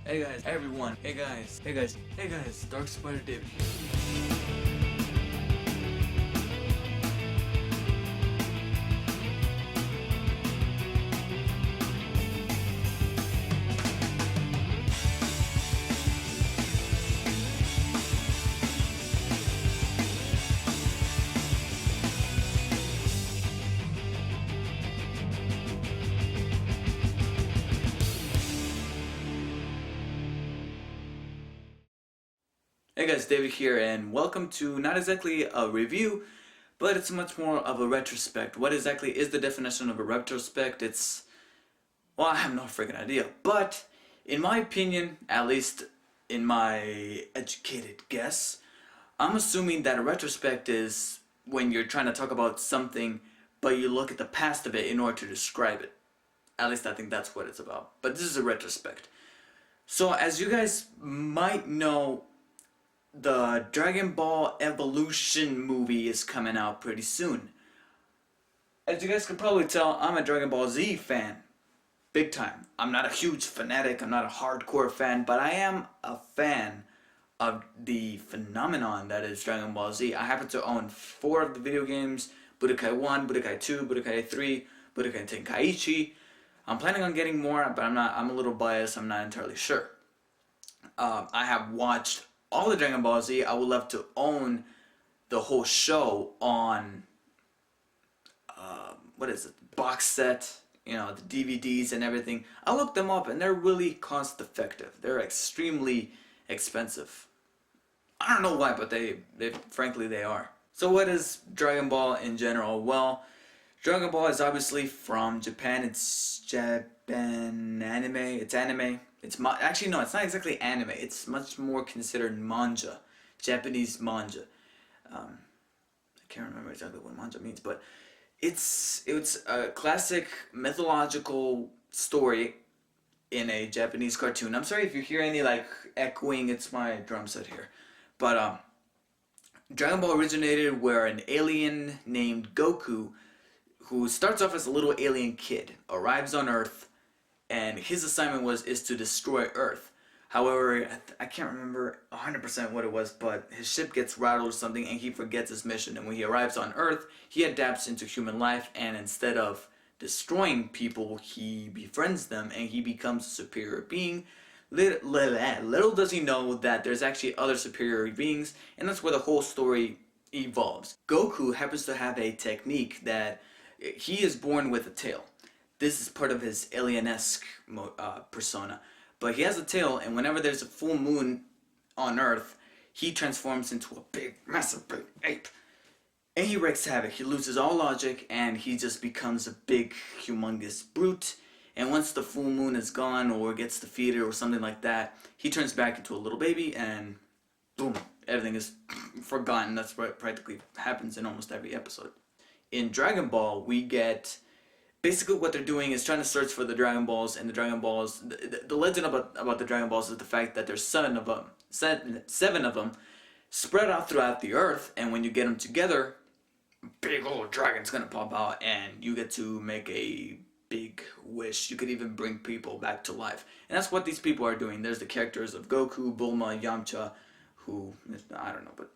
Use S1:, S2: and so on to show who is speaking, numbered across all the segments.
S1: Hey guys, hey everyone, hey guys, hey guys, hey guys, Dark Spider David. Hey guys, David here, and welcome to not exactly a review, but it's much more of a retrospect. What exactly is the definition of a retrospect? Well, I have no freaking idea, but in my opinion, at least in my educated guess, I'm assuming that a retrospect is when you're trying to talk about something, but you look at the past of it in order to describe it. At least I think that's what it's about. But this is a retrospect. So as you guys might know, the Dragon Ball Evolution movie is coming out pretty soon. As you guys can probably tell, I'm a Dragon Ball Z fan. Big time. I'm not a huge fanatic, I'm not a hardcore fan, but I am a fan of the phenomenon that is Dragon Ball Z. I happen to own 4 of the video games: Budokai 1, Budokai 2, Budokai 3, Budokai Tenkaichi. I'm planning on getting more, but I'm a little biased, I'm not entirely sure. I have watched all the Dragon Ball Z. I would love to own the whole show on what is it, box set, the DVDs and everything. I looked them up and they're really cost effective. They're extremely expensive. I don't know why, but they frankly they are. So what is Dragon Ball in general? Well, Dragon Ball is obviously from Japan. It's Japan anime. It's anime. Actually no, it's not exactly anime. It's much more considered manga, Japanese manga. I can't remember exactly what manga means, but it's a classic mythological story in a Japanese cartoon. I'm sorry if you hear any echoing. It's my drum set here, but Dragon Ball originated where an alien named Goku, who starts off as a little alien kid, arrives on Earth, and his assignment is to destroy Earth. However, I can't remember 100% what it was, but his ship gets rattled or something and he forgets his mission. And when he arrives on Earth, he adapts into human life, and instead of destroying people, he befriends them and he becomes a superior being. Little does he know that there's actually other superior beings, and that's where the whole story evolves. Goku happens to have a technique that he is born with a tail. This is part of his alien-esque persona. But he has a tail, and whenever there's a full moon on Earth, he transforms into a massive big ape. And he wreaks havoc. He loses all logic, and he just becomes a big, humongous brute. And once the full moon is gone, or gets defeated, or something like that, he turns back into a little baby, and boom, everything is forgotten. That's what practically happens in almost every episode. In Dragon Ball, we get... Basically what they're doing is trying to search for the Dragon Balls, and the Dragon Balls, the legend about the Dragon Balls is the fact that there's 7 of them spread out throughout the Earth, and when you get them together, a big old dragon's gonna pop out, and you get to make a big wish. You could even bring people back to life, and that's what these people are doing. There's the characters of Goku, Bulma, Yamcha, who, I don't know, but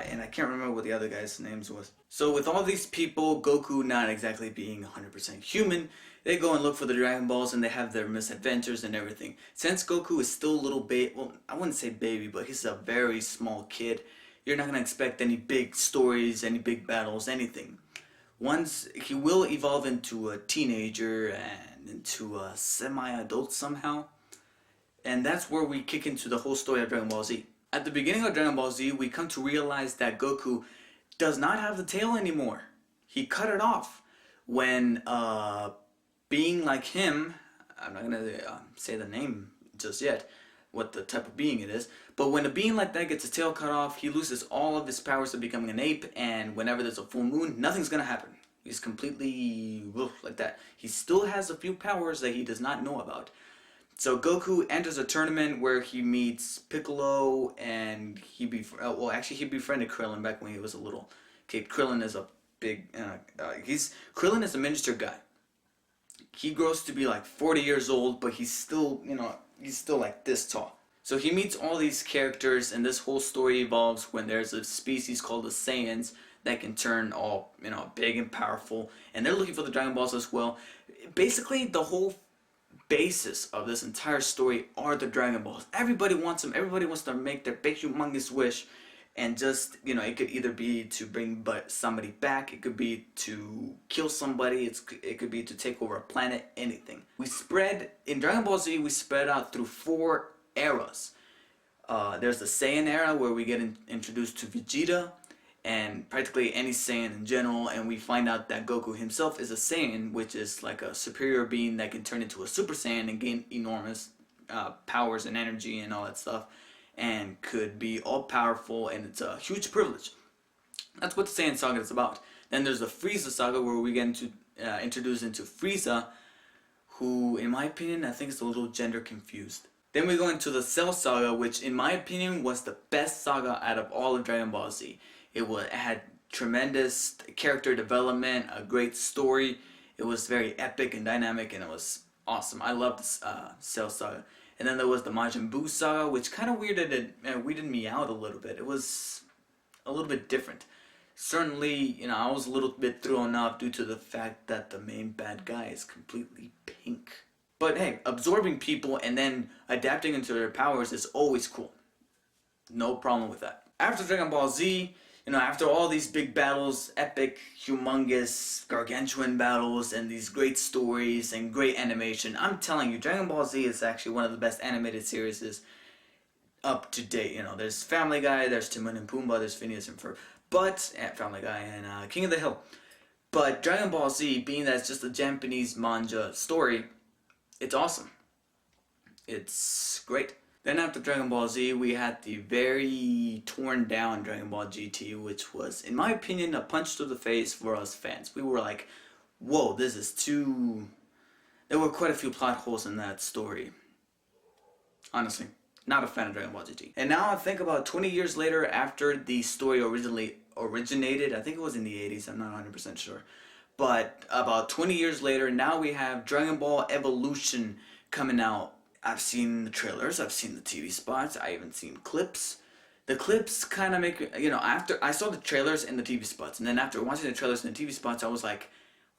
S1: and I can't remember what the other guy's names was. So with all these people, Goku not exactly being 100% human, they go and look for the Dragon Balls, and they have their misadventures and everything. Since Goku is still a little well, I wouldn't say baby, but he's a very small kid, you're not going to expect any big stories, any big battles, anything. Once he will evolve into a teenager and into a semi-adult somehow, and that's where we kick into the whole story of Dragon Ball Z. At the beginning of Dragon Ball Z, we come to realize that Goku does not have the tail anymore. He cut it off when being like him, I'm not going to say the name just yet, what the type of being it is, but when a being like that gets his tail cut off, he loses all of his powers of becoming an ape, and whenever there's a full moon, nothing's going to happen. He's completely like that. He still has a few powers that he does not know about. So Goku enters a tournament where he meets Piccolo, and he befriended Krillin back when he was a little kid. Krillin is a big, Krillin is a miniature guy. he grows to be like 40 years old, but he's still, he's still like this tall. So he meets all these characters, and this whole story evolves when there's a species called the Saiyans that can turn all, big and powerful, and they're looking for the Dragon Balls as well. Basically, the whole basis of this entire story are the Dragon Balls. Everybody wants them. Everybody wants to make their big, humongous wish, and just, it could either be to bring somebody back, it could be to kill somebody, it could be to take over a planet, anything. In Dragon Ball Z, we spread out through 4 eras. There's the Saiyan era, where we get introduced to Vegeta and practically any Saiyan in general, and we find out that Goku himself is a Saiyan, which is like a superior being that can turn into a Super Saiyan and gain enormous powers and energy and all that stuff, and could be all powerful, and it's a huge privilege. That's what the Saiyan saga is about. Then there's the Frieza saga, where we get introduced into Frieza, who, in my opinion, I think is a little gender confused. Then we go into the Cell saga, which in my opinion was the best saga out of all of Dragon Ball Z. It had tremendous character development, a great story. It was very epic and dynamic, and it was awesome. I loved the Cell saga. And then there was the Majin Buu saga, which kind of weirded me out a little bit. It was a little bit different. Certainly, I was a little bit thrown off due to the fact that the main bad guy is completely pink. But hey, absorbing people and then adapting into their powers is always cool. No problem with that. After Dragon Ball Z, after all these big battles, epic, humongous, gargantuan battles, and these great stories and great animation, I'm telling you, Dragon Ball Z is actually one of the best animated series up to date. There's Family Guy, there's Timon and Pumbaa, there's Phineas and Ferb, Family Guy and King of the Hill. But Dragon Ball Z, being that it's just a Japanese manga story, it's awesome. It's great. Then after Dragon Ball Z, we had the very torn down Dragon Ball GT, which was, in my opinion, a punch to the face for us fans. We were like, whoa, this is too... There were quite a few plot holes in that story. Honestly, not a fan of Dragon Ball GT. And now I think about 20 years later, after the story originally originated, I think it was in the 80s, I'm not 100% sure. But about 20 years later, now we have Dragon Ball Evolution coming out. I've seen the trailers, I've seen the TV spots, I even seen clips. The clips kind of make, after I saw the trailers and the TV spots, and then after watching the trailers and the TV spots, I was like,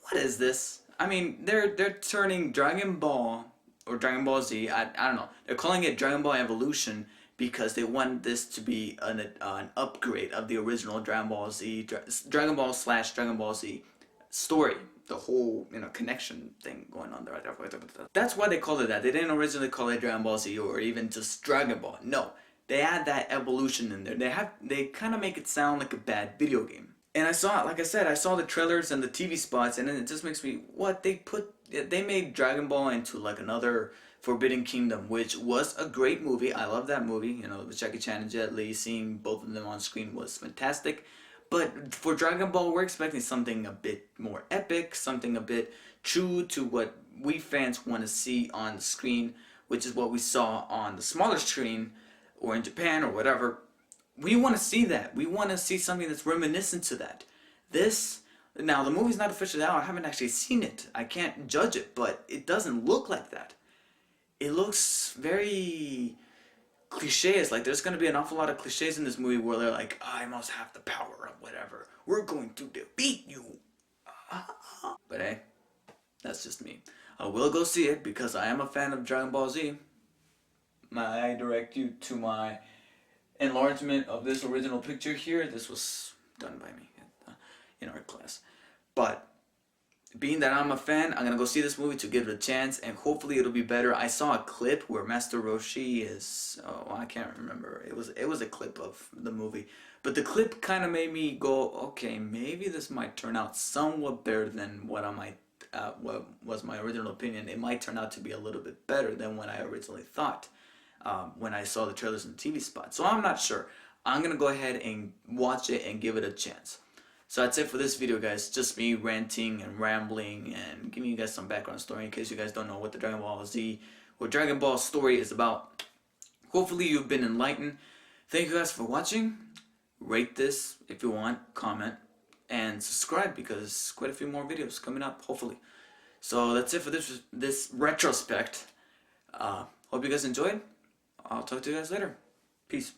S1: what is this? I mean, they're turning Dragon Ball, or Dragon Ball Z, I don't know, they're calling it Dragon Ball Evolution because they want this to be an upgrade of the original Dragon Ball Z, Dragon Ball / Dragon Ball Z story. The whole, connection thing going on there. That's why they called it that. They didn't originally call it Dragon Ball Z or even just Dragon Ball. No, they add that evolution in there. They kind of make it sound like a bad video game. And I saw the trailers and the TV spots, and then it just makes me, they made Dragon Ball into like another Forbidden Kingdom, which was a great movie. I love that movie. With Jackie Chan and Jet Li, seeing both of them on screen was fantastic. But for Dragon Ball, we're expecting something a bit more epic, something a bit true to what we fans want to see on the screen, which is what we saw on the smaller screen or in Japan or whatever. We want to see that. We want to see something that's reminiscent to that. Now the movie's not officially out. I haven't actually seen it. I can't judge it, but it doesn't look like that. It looks very... cliches. Like, there's going to be an awful lot of cliches in this movie where they're like, I must have the power of whatever. We're going to defeat you. But hey, that's just me. I will go see it because I am a fan of Dragon Ball Z. I direct you to my enlargement of this original picture here. This was done by me in art class. But being that I'm a fan, I'm going to go see this movie to give it a chance, and hopefully it'll be better. I saw a clip where Master Roshi is... Oh, I can't remember. It was a clip of the movie. But the clip kind of made me go, okay, maybe this might turn out somewhat better than what was my original opinion. It might turn out to be a little bit better than what I originally thought when I saw the trailers and the TV spots. So I'm not sure. I'm going to go ahead and watch it and give it a chance. So that's it for this video, guys. Just me ranting and rambling and giving you guys some background story in case you guys don't know what the Dragon Ball Z or Dragon Ball story is about. Hopefully you've been enlightened. Thank you guys for watching. Rate this if you want, comment, and subscribe because quite a few more videos coming up, hopefully. So that's it for this retrospect. Hope you guys enjoyed. I'll talk to you guys later. Peace.